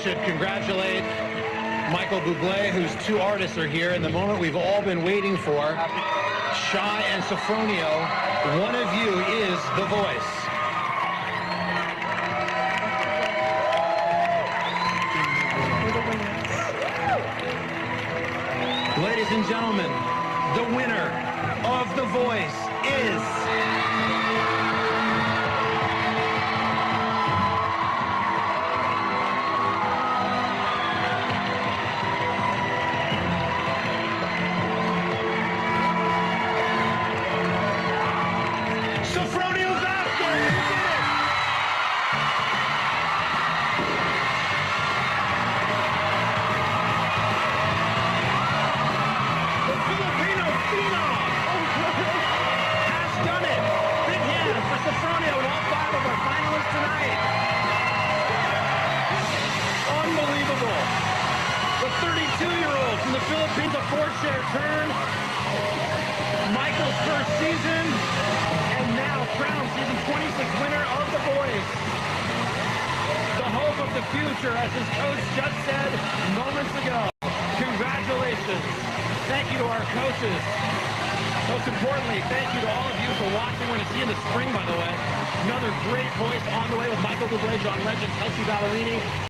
should congratulate Michael Bublé, whose two artists are here, and the moment we've all been waiting for. Shy and Sofronio, one of you is the voice. Ladies and gentlemen, the winner of The Voice is... Sofronio Vasquez! The Filipino phenom has done it. Big hand for Sofronio and all five of our finalists tonight. Unbelievable. The 32-year-old from the Philippines, a four-chair turn. Michael's first season, and now crowned season 26 winner of The Voice. The hope of the future, as his coach just said moments ago. Congratulations. Thank you to our coaches. Most importantly, thank you to all of you for watching. We're going to see you in the spring, by the way. Another great voice on the way with Michael Bublé, John Legend, Kelsey Ballerini.